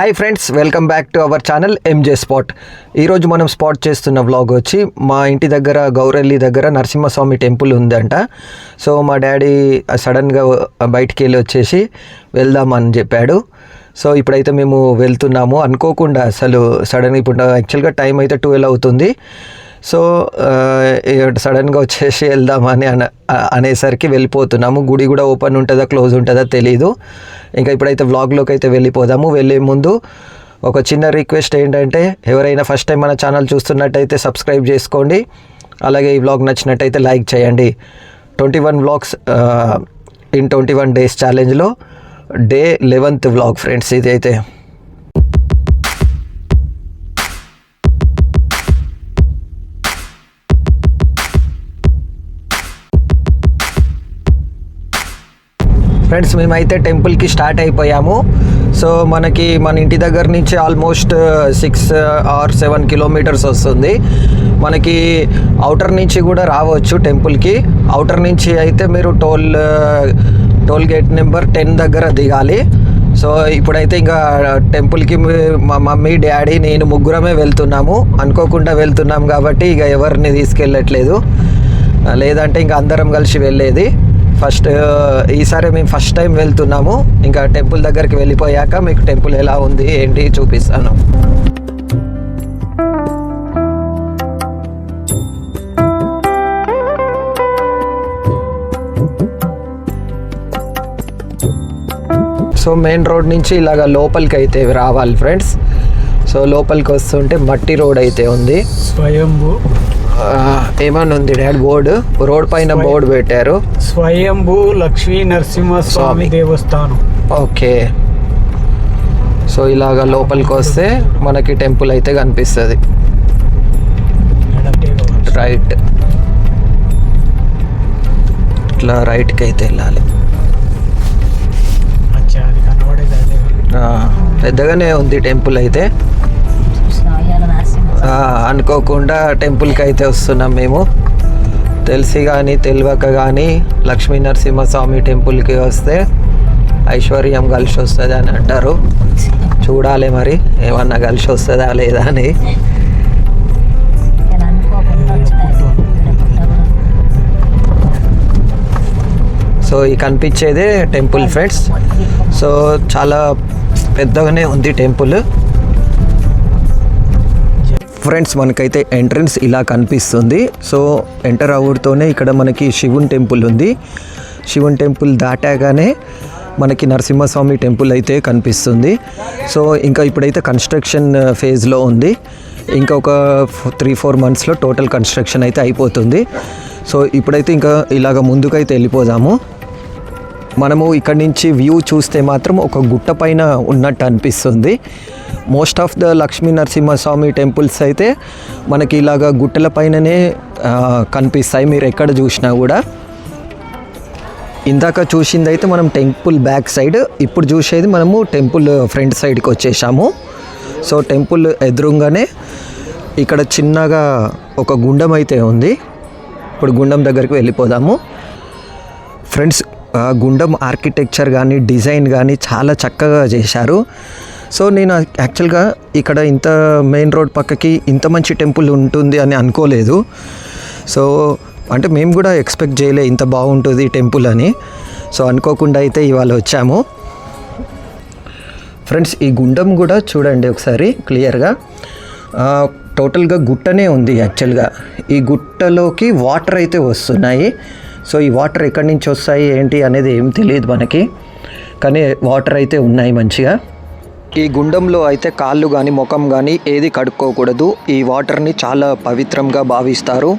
Hi friends, welcome back to our channel M J spot. ఈరోజు మనం spot చేస్తున్న వ్లాగ్ వచ్చి మా ఇంటి దగ్గర గౌరెల్లి దగ్గర నరసింహస్వామి టెంపుల్ ఉందంట. సో మా డాడీ సడన్గా బయటికి వెళ్ళి వచ్చేసి వెళ్దామని చెప్పాడు. సో ఇప్పుడైతే మేము వెళ్తున్నాము. అనుకోకుండా అసలు సడన్గా ఇప్పుడు యాక్చువల్గా టైం అయితే 12 అవుతుంది. సో సడన్గా వచ్చేసి వెళ్దామని అనేసరికి వెళ్ళిపోతున్నాము. గుడి కూడా ఓపెన్ ఉంటుందా క్లోజ్ ఉంటుందా తెలీదు. ఇంకా ఇప్పుడైతే వ్లాగ్లోకి అయితే వెళ్ళిపోదాము. వెళ్ళే ముందు ఒక చిన్న రిక్వెస్ట్ ఏంటంటే, ఎవరైనా ఫస్ట్ టైం మన ఛానల్ చూస్తున్నట్టయితే సబ్స్క్రైబ్ చేసుకోండి. అలాగే ఈ వ్లాగ్ నచ్చినట్టయితే లైక్ చేయండి. 21 వ్లాగ్స్ ఇన్ 21 డేస్ ఛాలెంజ్లో డే 11th వ్లాగ్ ఫ్రెండ్స్ ఇది అయితే. ఫ్రెండ్స్ మేమైతే టెంపుల్కి స్టార్ట్ అయిపోయాము. సో మనకి మన ఇంటి దగ్గర నుంచి ఆల్మోస్ట్ 6 or 7 కిలోమీటర్స్ వస్తుంది. మనకి అవుటర్ నుంచి కూడా రావచ్చు టెంపుల్కి. అవుటర్ నుంచి అయితే మీరు టోల్ గేట్ నెంబర్ 10 దగ్గర దిగాలి. సో ఇప్పుడైతే ఇంకా టెంపుల్కి మా మమ్మీ డాడీ నేను ముగ్గురమే వెళ్తున్నాము. అనుకోకుండా వెళ్తున్నాం కాబట్టి ఇక ఎవరిని తీసుకెళ్ళట్లేదు, లేదంటే ఇంకా అందరం కలిసి వెళ్ళేది. ఈసారి మేము ఫస్ట్ టైం వెళ్తున్నాము. ఇంకా టెంపుల్ దగ్గరికి వెళ్ళిపోయాక మీకు టెంపుల్ ఎలా ఉంది ఏంటి చూపిస్తాను. సో మెయిన్ రోడ్ నుంచి ఇలాగ లోపలికి అయితే రావాలి ఫ్రెండ్స్. సో లోపలికి వస్తుంటే మట్టి రోడ్ అయితే ఉంది. స్వయంభూ ఏమన్నా ఉంది డాడ్? రోడ్ పైన బోర్డు పెట్టారు, స్వయంభూ లక్ష్మీ నరసింహస్వామి దేవస్థానం. ఓకే. సో ఇలాగ లోపలికి వస్తే మనకి టెంపుల్ అయితే కనిపిస్తుంది. రైట్, ఇట్లా రైట్కి అయితే వెళ్ళాలి. పెద్దగానే ఉంది టెంపుల్ అయితే. అనుకోకుండా టెంపుల్కి అయితే వస్తున్నాం మేము. తెలిసి కానీ తెలియక కానీ లక్ష్మీ నరసింహస్వామి టెంపుల్కి వస్తే ఐశ్వర్యం కలిసి వస్తుంది అని అంటారు. చూడాలి మరి ఏమన్నా కలిసి వస్తుందా లేదా అని. సో ఈ కనిపించేదే టెంపుల్ ఫ్రెండ్స్. సో చాలా పెద్దగానే ఉంది టెంపుల్. ఫ్రెండ్స్ మనకైతే ఎంట్రన్స్ ఇలా కనిపిస్తుంది. సో ఎంటర్ అవుతూనే ఇక్కడ మనకి శివుని టెంపుల్ ఉంది. శివుని టెంపుల్ దాటాగానే మనకి నరసింహస్వామి టెంపుల్ అయితే కనిపిస్తుంది. సో ఇంకా ఇప్పుడైతే కన్స్ట్రక్షన్ ఫేజ్లో ఉంది. ఇంకా ఒక 3-4 మంత్స్లో టోటల్ కన్స్ట్రక్షన్ అయితే అయిపోతుంది. సో ఇప్పుడైతే ఇంకా ఇలాగ ముందుకైతే వెళ్ళిపోదాము. మనము ఇక్కడ నుంచి వ్యూ చూస్తే మాత్రం ఒక గుట్ట పైన ఉన్నట్టు అనిపిస్తుంది. Most of the Lakshmi Narasimhaswamy temples అయితే మనకి ఇలాగ గుట్టల పైననే కనిపిస్తాయి మీరు ఎక్కడ చూసినా కూడా. ఇందాక చూసింది అయితే మనం టెంపుల్ బ్యాక్ సైడ్, ఇప్పుడు చూసేది మనము టెంపుల్ ఫ్రంట్ సైడ్కి వచ్చేసాము. సో టెంపుల్ ఎదురుగానే ఇక్కడ చిన్నగా ఒక గుండం అయితే ఉంది. ఇప్పుడు గుండం దగ్గరికి వెళ్ళిపోదాము ఫ్రెండ్స్. గుండం ఆర్కిటెక్చర్ కానీ డిజైన్ కానీ చాలా చక్కగా చేశారు. సో నేను యాక్చువల్గా ఇక్కడ ఇంత మెయిన్ రోడ్ పక్కకి ఇంత మంచి టెంపుల్ ఉంటుంది అని అనుకోలేదు. సో అంటే మేము కూడా ఎక్స్పెక్ట్ చేయలే ఇంత బాగుంటుంది టెంపుల్ అని. సో అనుకోకుండా అయితే ఇవాళ వచ్చాము ఫ్రెండ్స్. ఈ గుండం కూడా చూడండి ఒకసారి క్లియర్గా. టోటల్గా గుట్టనే ఉంది యాక్చువల్గా. ఈ గుట్టలోకి వాటర్ అయితే వస్తున్నాయి. సో ఈ వాటర్ ఎక్కడి నుంచి వస్తాయి ఏంటి అనేది ఏం తెలియదు మనకి, కానీ వాటర్ అయితే ఉన్నాయి మంచిగా. ఈ గుండంలో అయితే కాళ్ళు కానీ ముఖం కానీ ఏది కడుక్కోకూడదు. ఈ వాటర్ని చాలా పవిత్రంగా భావిస్తారు.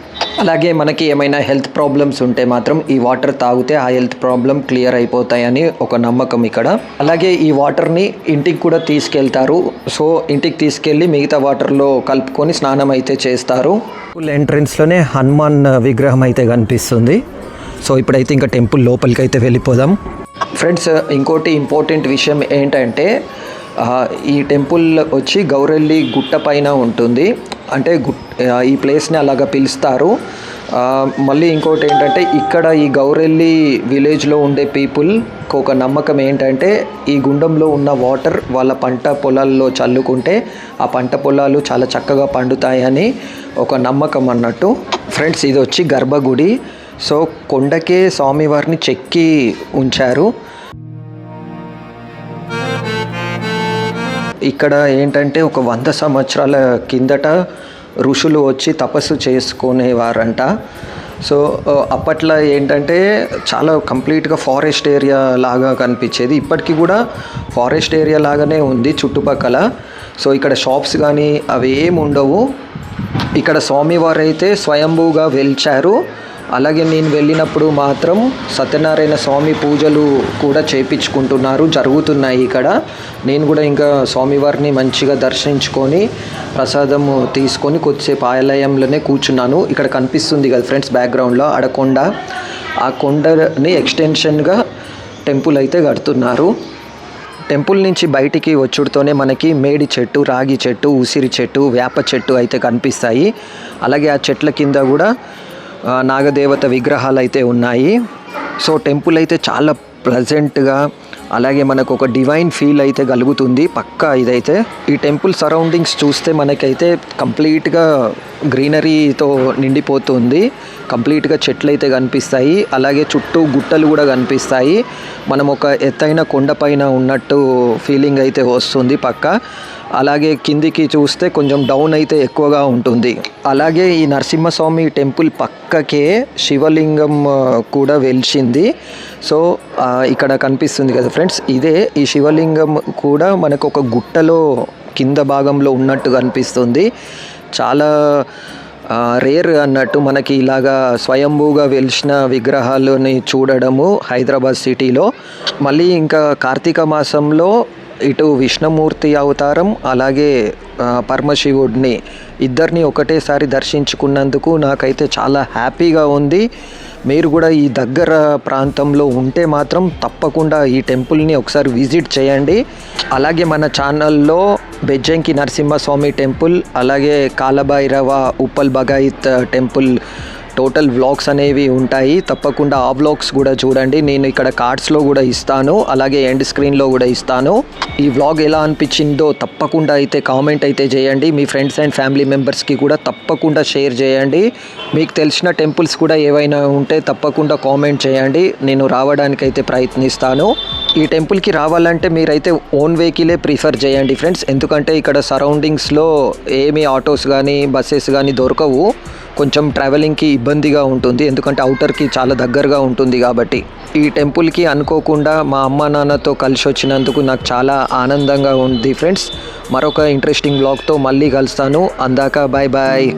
అలాగే మనకి ఏమైనా హెల్త్ ప్రాబ్లమ్స్ ఉంటే మాత్రం ఈ వాటర్ తాగితే ఆ హెల్త్ ప్రాబ్లం క్లియర్ అయిపోతాయని ఒక నమ్మకం ఇక్కడ. అలాగే ఈ వాటర్ని ఇంటికి కూడా తీసుకెళ్తారు. సో ఇంటికి తీసుకెళ్ళి మిగతా వాటర్లో కలుపుకొని స్నానం అయితే చేస్తారు. టెంపుల్ ఎంట్రన్స్లోనే హనుమాన్ విగ్రహం అయితే కనిపిస్తుంది. సో ఇప్పుడైతే ఇంకా టెంపుల్ లోపలికి అయితే వెళ్ళిపోదాం ఫ్రెండ్స్. ఇంకోటి ఇంపార్టెంట్ విషయం ఏంటంటే, ఈ టెంపుల్ వచ్చి గౌరెల్లి గుట్ట పైన ఉంటుంది. అంటే ఈ ప్లేస్ని అలాగా పిలుస్తారు. మళ్ళీ ఇంకోటి ఏంటంటే ఇక్కడ ఈ గౌరెల్లి విలేజ్లో ఉండే పీపుల్కి ఒక నమ్మకం ఏంటంటే ఈ గుండంలో ఉన్న వాటర్ వాళ్ళ పంట పొలాల్లో చల్లుకుంటే ఆ పంట పొలాలు చాలా చక్కగా పండుతాయని ఒక నమ్మకం అన్నట్టు. ఫ్రెండ్స్, ఇది వచ్చి గర్భగుడి. సో కొండకే స్వామివారిని చెక్కి ఉంచారు. ఇక్కడ ఏంటంటే ఒక 100 సంవత్సరాల కిందట ఋషులు వచ్చి తపస్సు చేసుకునేవారంట. సో అప్పట్లో ఏంటంటే చాలా కంప్లీట్గా ఫారెస్ట్ ఏరియా లాగా కనిపించేది. ఇప్పటికీ కూడా ఫారెస్ట్ ఏరియా లాగానే ఉంది చుట్టుపక్కల. సో ఇక్కడ షాప్స్ కానీ అవి ఏమి ఉండవు. ఇక్కడ స్వామివారు అయితే స్వయంభూగా వెలిచారు. అలాగే నేను వెళ్ళినప్పుడు మాత్రం సత్యనారాయణ స్వామి పూజలు కూడా చేయించుకుంటున్నారు, జరుగుతున్నాయి ఇక్కడ. నేను కూడా ఇంకా స్వామివారిని మంచిగా దర్శించుకొని ప్రసాదము తీసుకొని కొద్దిసేపు ఆలయంలోనే కూర్చున్నాను. ఇక్కడ కనిపిస్తుంది కదా ఫ్రెండ్స్ బ్యాక్గ్రౌండ్లో ఆడ కొండ. ఆ కొండని ఎక్స్టెన్షన్గా టెంపుల్ అయితే కడుతున్నారు. టెంపుల్ నుంచి బయటికి వచ్చుడుతోనే మనకి మేడి చెట్టు, రాగి చెట్టు, ఉసిరి చెట్టు, వేప చెట్టు అయితే కనిపిస్తాయి. అలాగే ఆ చెట్ల కింద కూడా నాగదేవత విగ్రహాలు అయితే ఉన్నాయి. సో టెంపుల్ అయితే చాలా ప్లెజెంట్గా, అలాగే మనకు ఒక డివైన్ ఫీల్ అయితే కలుగుతుంది పక్కా ఇదైతే. ఈ టెంపుల్ సరౌండింగ్స్ చూస్తే మనకైతే కంప్లీట్గా గ్రీనరీతో నిండిపోతుంది. కంప్లీట్గా చెట్లు అయితే కనిపిస్తాయి. అలాగే చుట్టూ గుట్టలు కూడా కనిపిస్తాయి. మనం ఒక ఎత్తైన కొండపైన ఉన్నట్టు ఫీలింగ్ అయితే వస్తుంది పక్కా. అలాగే కిందికి చూస్తే కొంచెం డౌన్ అయితే ఎక్కువగా ఉంటుంది. అలాగే ఈ నరసింహస్వామి టెంపుల్ పక్కకే శివలింగం కూడా వెలిసింది. సో ఇక్కడ కనిపిస్తుంది కదా ఫ్రెండ్స్, ఇదే ఈ శివలింగం కూడా మనకు ఒక గుట్టలో కింద భాగంలో ఉన్నట్టు కనిపిస్తుంది. చాలా రేర్ అన్నట్టు మనకి ఇలాగా స్వయంభూగా వెలిసిన విగ్రహాలని చూడడము హైదరాబాద్ సిటీలో. మళ్ళీ ఇంకా కార్తీక మాసంలో ఇటు విష్ణుమూర్తి అవతారం, అలాగే పరమశివుడిని ఇద్దరిని ఒకటేసారి దర్శించుకున్నందుకు నాకైతే చాలా హ్యాపీగా ఉంది. మీరు కూడా ఈ దగ్గర ప్రాంతంలో ఉంటే మాత్రం తప్పకుండా ఈ టెంపుల్ని ఒకసారి విజిట్ చేయండి. అలాగే మన ఛానల్లో బెజ్జంకి నరసింహస్వామి టెంపుల్, అలాగే Kalabhairava, Uppal Bagayath temple total vlogs అనేవి ఉంటాయి. తప్పకుండా ఆ వ్లాగ్స్ కూడా చూడండి. నేను ఇక్కడ కార్డ్స్లో కూడా ఇస్తాను, అలాగే ఎండ్ స్క్రీన్లో కూడా ఇస్తాను. ఈ వ్లాగ్ ఎలా అనిపించిందో తప్పకుండా అయితే కామెంట్ అయితే చేయండి. మీ ఫ్రెండ్స్ అండ్ ఫ్యామిలీ మెంబర్స్కి కూడా తప్పకుండా షేర్ చేయండి. మీకు తెలిసిన టెంపుల్స్ కూడా ఏవైనా ఉంటే తప్పకుండా కామెంట్ చేయండి. నేను రావడానికైతే ప్రయత్నిస్తాను. ఈ టెంపుల్కి రావాలంటే మీరైతే ఓన్ వెహికలే ప్రిఫర్ చేయండి ఫ్రెండ్స్. ఎందుకంటే ఇక్కడ సరౌండింగ్స్లో ఏమీ ఆటోస్ కానీ బస్సెస్ కానీ దొరకవు. కొంచెం ట్రావెలింగ్కి ఇబ్బందిగా ఉంటుంది, ఎందుకంటే అవుటర్కి చాలా దగ్గరగా ఉంటుంది కాబట్టి. ఈ టెంపుల్కి అనుకోకుండా మా అమ్మ నాన్నతో కలిసి వచ్చినందుకు నాకు చాలా ఆనందంగా ఉంది ఫ్రెండ్స్. మరొక ఇంట్రెస్టింగ్ వ్లాగ్తో మళ్ళీ కలుస్తాను. అందాక బాయ్ బాయ్.